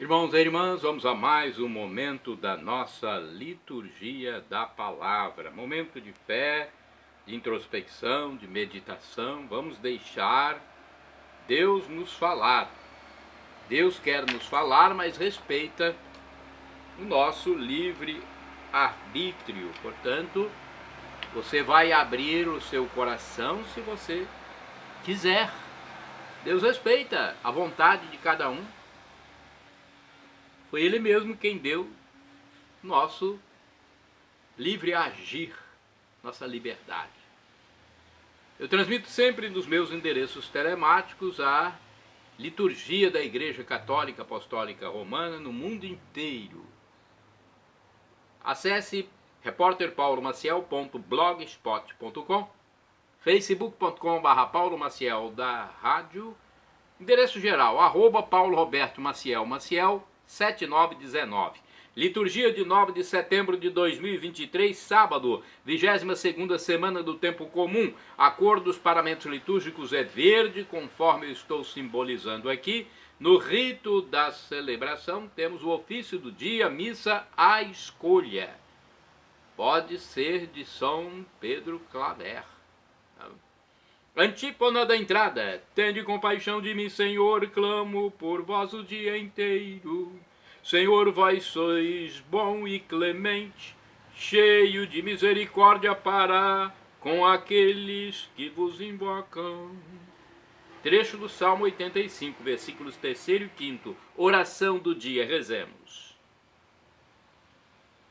Irmãos e irmãs, vamos a mais um momento da nossa liturgia da palavra. Momento de fé, de introspecção, de meditação. Vamos deixar Deus nos falar. Deus quer nos falar, mas respeita o nosso livre arbítrio. Portanto, você vai abrir o seu coração se você quiser. Deus respeita a vontade de cada um. Foi Ele mesmo quem deu nosso livre agir, nossa liberdade. Eu transmito sempre nos meus endereços telemáticos a liturgia da Igreja Católica Apostólica Romana no mundo inteiro. Acesse repórterpaulomaciel.blogspot.com, facebook.com/paulomaciel da rádio, endereço geral, @Paulo Roberto Maciel, 7919. Liturgia de 9 de setembro de 2023, sábado, 22ª semana do tempo comum. A cor dos paramentos litúrgicos é verde, conforme eu estou simbolizando aqui. No rito da celebração temos o ofício do dia, missa à escolha. Pode ser de São Pedro Claver. Antífona da entrada. Tende compaixão de mim, Senhor, clamo por vós o dia inteiro. Senhor, vós sois bom e clemente, cheio de misericórdia para com aqueles que vos invocam. Trecho do Salmo 85, versículos 3º e 5º. Oração do dia, rezemos.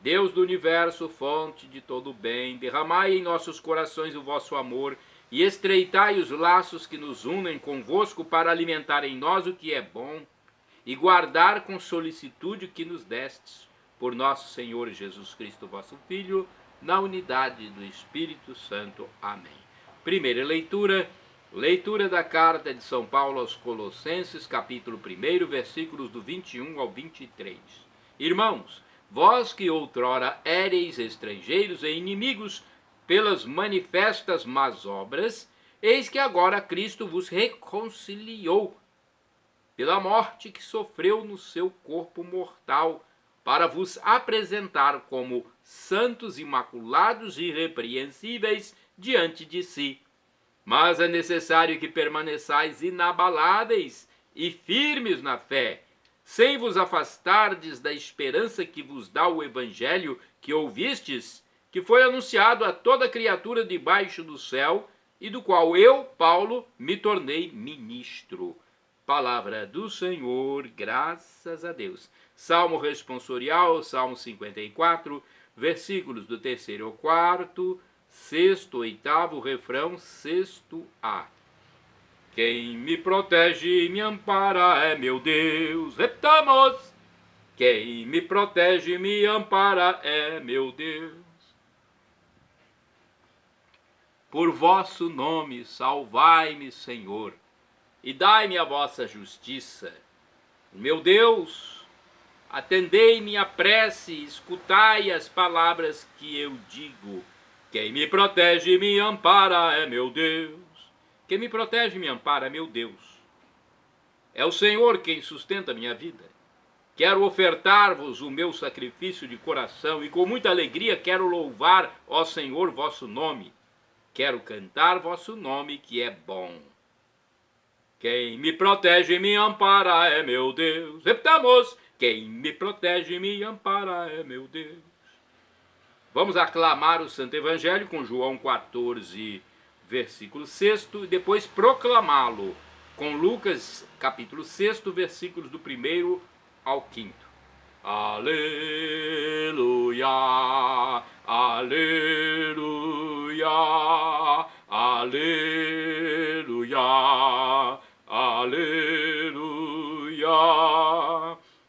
Deus do universo, fonte de todo bem, derramai em nossos corações o vosso amor e estreitai os laços que nos unem convosco para alimentar em nós o que é bom e guardar com solicitude o que nos destes, por nosso Senhor Jesus Cristo, vosso Filho, na unidade do Espírito Santo. Amém. Primeira leitura, leitura da carta de São Paulo aos Colossenses, capítulo 1, versículos do 21 ao 23. Irmãos, vós que outrora éreis estrangeiros e inimigos pelas manifestas más obras, eis que agora Cristo vos reconciliou pela morte que sofreu no seu corpo mortal, para vos apresentar como santos, imaculados e irrepreensíveis diante de si. Mas é necessário que permaneçais inabaláveis e firmes na fé, sem vos afastardes da esperança que vos dá o evangelho que ouvistes, que foi anunciado a toda criatura debaixo do céu, e do qual eu, Paulo, me tornei ministro. Palavra do Senhor, graças a Deus. Salmo responsorial, Salmo 54, versículos do 3º ao 4º, 6º, 8º, refrão, 6º-A. Quem me protege e me ampara é meu Deus. Repitamos! Quem me protege e me ampara é meu Deus. Por vosso nome salvai-me, Senhor, e dai-me a vossa justiça. Meu Deus, atendei minha prece, escutai as palavras que eu digo. Quem me protege e me ampara é meu Deus. Quem me protege e me ampara é meu Deus. É o Senhor quem sustenta a minha vida. Quero ofertar-vos o meu sacrifício de coração e com muita alegria quero louvar, ó Senhor, vosso nome. Quero cantar vosso nome que é bom. Quem me protege e me ampara é meu Deus. Repitamos. Quem me protege e me ampara é meu Deus. Vamos aclamar o Santo Evangelho com João 14, versículo 6º, e depois proclamá-lo com Lucas, capítulo 6, versículos do 1º ao 5º. Aleluia, aleluia, aleluia, aleluia.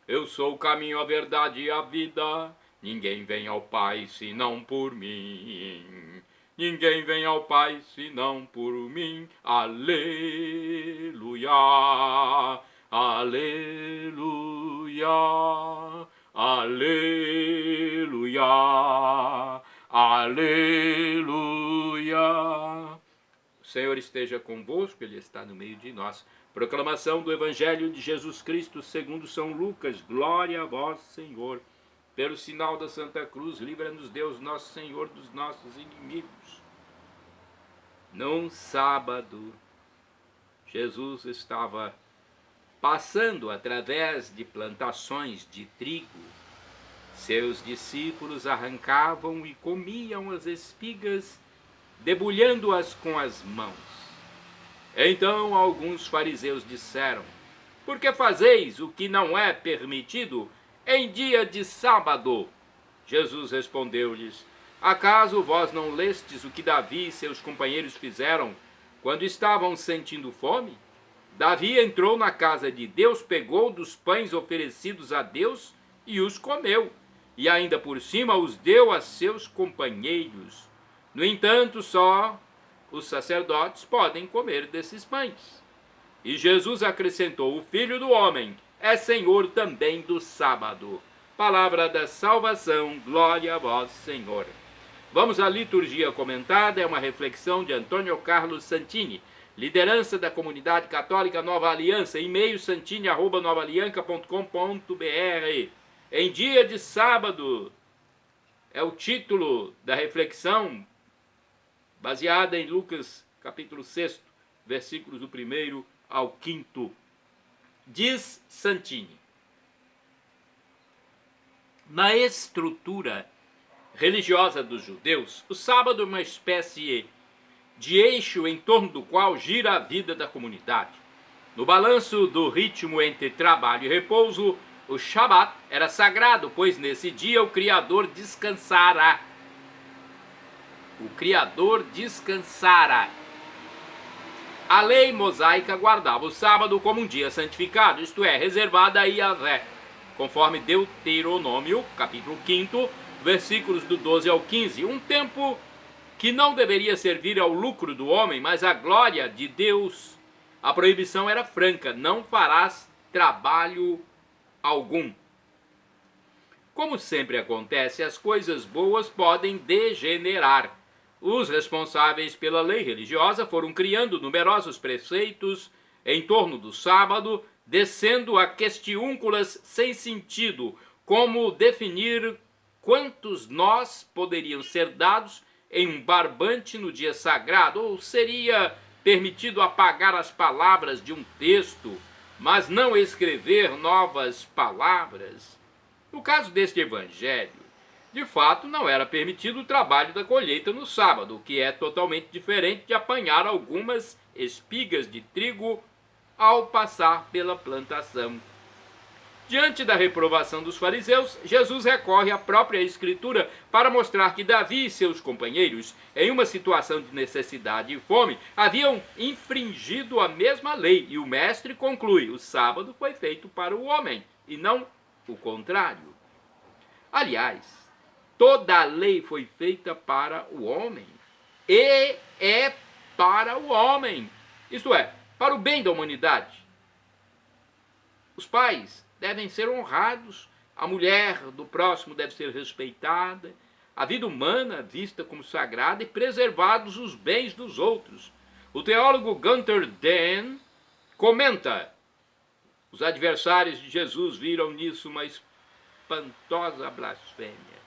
Eu sou o caminho, a verdade e a vida. Ninguém vem ao Pai senão por mim. Ninguém vem ao Pai senão por mim. Aleluia, aleluia, aleluia, aleluia. Senhor esteja convosco, Ele está no meio de nós. Proclamação do Evangelho de Jesus Cristo segundo São Lucas. Glória a vós, Senhor. Pelo sinal da Santa Cruz, livra-nos Deus, nosso Senhor, dos nossos inimigos. Num sábado, Jesus estava passando através de plantações de trigo. Seus discípulos arrancavam e comiam as espigas, debulhando-as com as mãos. Então alguns fariseus disseram: por que fazeis o que não é permitido em dia de sábado? Jesus respondeu-lhes: acaso vós não lestes o que Davi e seus companheiros fizeram quando estavam sentindo fome? Davi entrou na casa de Deus, pegou dos pães oferecidos a Deus e os comeu, e ainda por cima os deu a seus companheiros. No entanto, só os sacerdotes podem comer desses pães. E Jesus acrescentou: o Filho do Homem é Senhor também do sábado. Palavra da salvação, glória a vós, Senhor. Vamos à liturgia comentada, é uma reflexão de Antônio Carlos Santini, liderança da Comunidade Católica Nova Aliança, e-mail santini@novaalianca.com.br. Em dia de sábado, é o título da reflexão, baseada em Lucas capítulo 6, versículos do 1º ao 5º. Diz Santini: na estrutura religiosa dos judeus, o sábado é uma espécie de eixo em torno do qual gira a vida da comunidade. No balanço do ritmo entre trabalho e repouso, o Shabat era sagrado, pois nesse dia o Criador descansara. O Criador descansara. A lei mosaica guardava o sábado como um dia santificado, isto é, reservado a Yahvé, conforme Deuteronômio, capítulo 5, versículos do 12 ao 15, um tempo que não deveria servir ao lucro do homem, mas à glória de Deus. A proibição era franca: não farás trabalho algum. Como sempre acontece, as coisas boas podem degenerar. Os responsáveis pela lei religiosa foram criando numerosos preceitos em torno do sábado, descendo a questiúnculas sem sentido, como definir quantos nós poderiam ser dados em um barbante no dia sagrado, ou seria permitido apagar as palavras de um texto, mas não escrever novas palavras. No caso deste evangelho, de fato não era permitido o trabalho da colheita no sábado, o que é totalmente diferente de apanhar algumas espigas de trigo ao passar pela plantação. Diante da reprovação dos fariseus, Jesus recorre à própria Escritura para mostrar que Davi e seus companheiros, em uma situação de necessidade e fome, haviam infringido a mesma lei, e o mestre conclui: o sábado foi feito para o homem, e não o contrário. Aliás, toda a lei foi feita para o homem, e é para o homem, isto é, para o bem da humanidade. Os pais devem ser honrados, a mulher do próximo deve ser respeitada, a vida humana vista como sagrada e preservados os bens dos outros. O teólogo Gunther Dehn comenta: os adversários de Jesus viram nisso uma espantosa blasfêmia.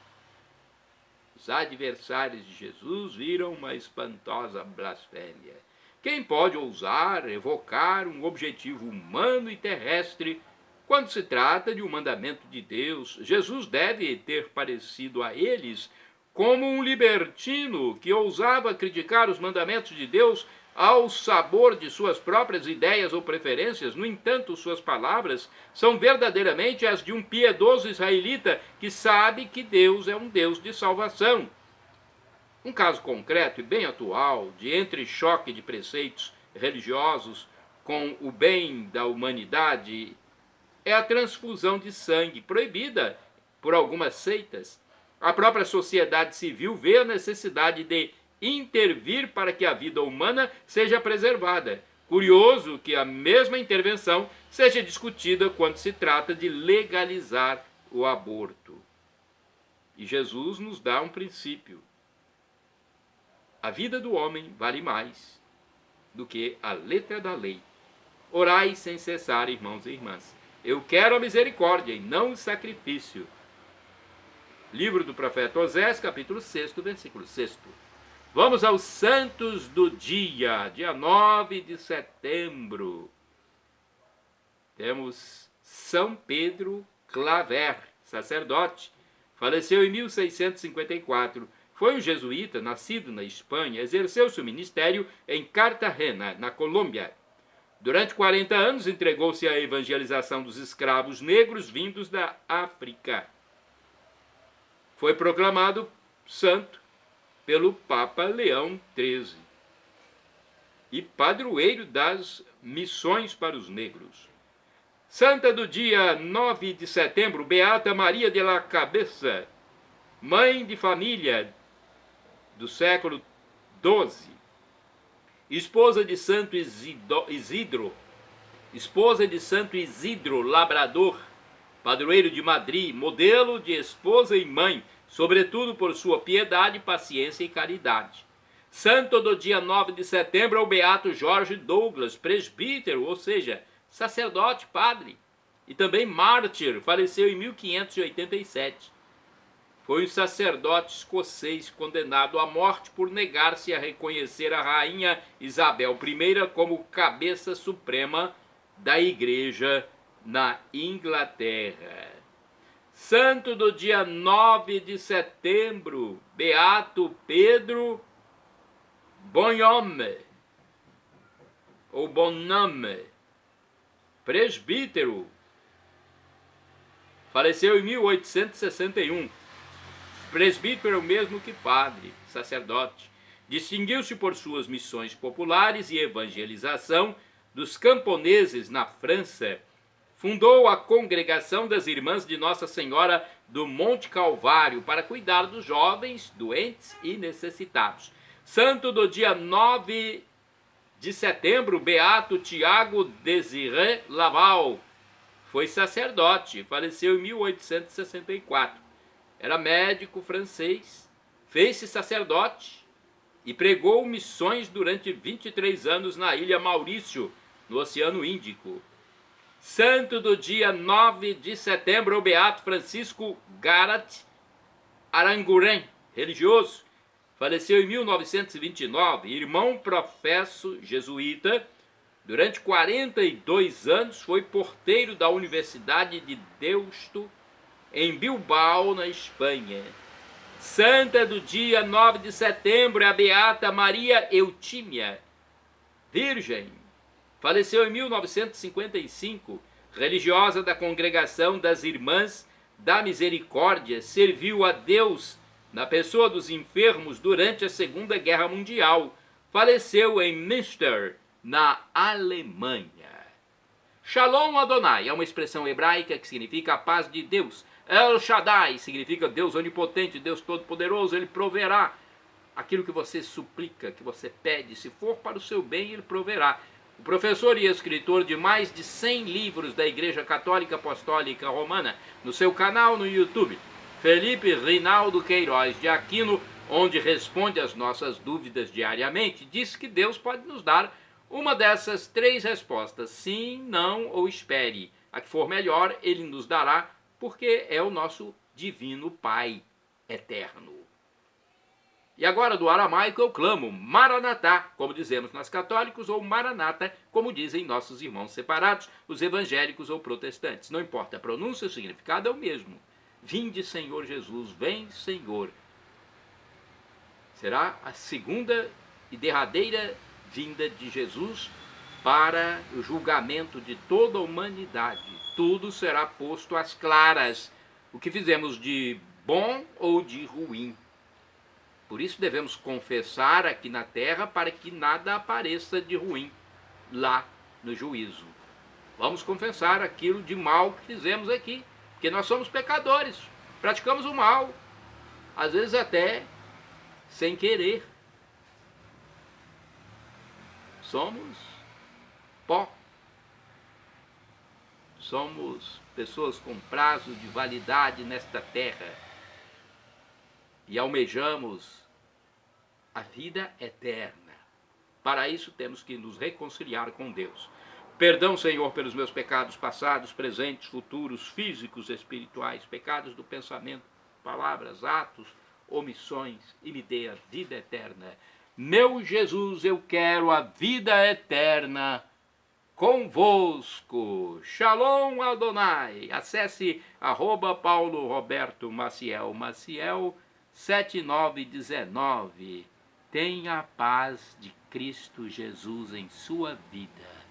Os adversários de Jesus viram uma espantosa blasfêmia. Quem pode ousar evocar um objetivo humano e terrestre quando se trata de um mandamento de Deus? Jesus deve ter parecido a eles como um libertino que ousava criticar os mandamentos de Deus ao sabor de suas próprias ideias ou preferências. No entanto, suas palavras são verdadeiramente as de um piedoso israelita que sabe que Deus é um Deus de salvação. Um caso concreto e bem atual de entrechoque de preceitos religiosos com o bem da humanidade é a transfusão de sangue, proibida por algumas seitas. A própria sociedade civil vê a necessidade de intervir para que a vida humana seja preservada. Curioso que a mesma intervenção seja discutida quando se trata de legalizar o aborto. E Jesus nos dá um princípio: a vida do homem vale mais. do que a letra da lei. Orai sem cessar, irmãos e irmãs. Eu quero a misericórdia e não o sacrifício. Livro do profeta Osés, capítulo 6, versículo 6. Vamos aos santos do dia, dia 9 de setembro. Temos São Pedro Claver, sacerdote. Faleceu em 1654. Foi um jesuíta, nascido na Espanha, exerceu seu ministério em Cartagena, na Colômbia. Durante 40 anos entregou-se à evangelização dos escravos negros vindos da África. Foi proclamado santo pelo Papa Leão XIII e padroeiro das missões para os negros. Santa do dia 9 de setembro, Beata Maria de la Cabeça, mãe de família do século XII, esposa de Santo Isidro, Labrador, padroeiro de Madrid, modelo de esposa e mãe, sobretudo por sua piedade, paciência e caridade. Santo do dia 9 de setembro é o Beato Jorge Douglas, presbítero, ou seja, sacerdote, padre, e também mártir, faleceu em 1587. Foi um sacerdote escocês condenado à morte por negar-se a reconhecer a rainha Isabel I como cabeça suprema da Igreja na Inglaterra. Santo do dia 9 de setembro, Beato Pedro Bonhomme, ou Bonhomme, presbítero, faleceu em 1861. Presbítero mesmo que padre, sacerdote. Distinguiu-se por suas missões populares e evangelização dos camponeses na França. Fundou a Congregação das Irmãs de Nossa Senhora do Monte Calvário para cuidar dos jovens, doentes e necessitados. Santo do dia 9 de setembro, Beato Tiago Désiré Laval. Foi sacerdote, faleceu em 1864. Era médico francês, fez-se sacerdote e pregou missões durante 23 anos na ilha Maurício, no Oceano Índico. Santo do dia 9 de setembro, o Beato Francisco Garat Aranguren, religioso, faleceu em 1929, irmão professo jesuíta. Durante 42 anos foi porteiro da Universidade de Deusto, em Bilbao, na Espanha. Santa do dia 9 de setembro é a Beata Maria Eutímia, virgem. Faleceu em 1955, religiosa da Congregação das Irmãs da Misericórdia, serviu a Deus na pessoa dos enfermos durante a Segunda Guerra Mundial. Faleceu em Münster, na Alemanha. Shalom Adonai é uma expressão hebraica que significa a paz de Deus. El Shaddai significa Deus onipotente, Deus todo-poderoso. Ele proverá aquilo que você suplica, que você pede. Se for para o seu bem, ele proverá. O professor e escritor de mais de 100 livros da Igreja Católica Apostólica Romana, no seu canal no YouTube, Felipe Rinaldo Queiroz de Aquino, onde responde às nossas dúvidas diariamente, diz que Deus pode nos dar uma dessas 3 respostas: sim, não ou espere. A que for melhor, ele nos dará, porque é o nosso divino Pai eterno. E agora, do aramaico, eu clamo Maranatá, como dizemos nós católicos, ou Maranata, como dizem nossos irmãos separados, os evangélicos ou protestantes. Não importa a pronúncia, o significado é o mesmo. Vinde, Senhor Jesus, vem, Senhor. Será a segunda e derradeira vinda de Jesus para o julgamento de toda a humanidade. Tudo será posto às claras, o que fizemos de bom ou de ruim. Por isso devemos confessar aqui na terra, para que nada apareça de ruim lá no juízo. Vamos confessar aquilo de mal que fizemos aqui, porque nós somos pecadores, praticamos o mal, às vezes até sem querer. Somos pó. Somos pessoas com prazo de validade nesta terra e almejamos a vida eterna. Para isso temos que nos reconciliar com Deus. Perdão, Senhor, pelos meus pecados passados, presentes, futuros, físicos, espirituais, pecados do pensamento, palavras, atos, omissões, e me dê a vida eterna. Meu Jesus, eu quero a vida eterna convosco. Shalom Adonai. Acesse @Paulo Roberto Maciel, Maciel 7919. Tenha a paz de Cristo Jesus em sua vida.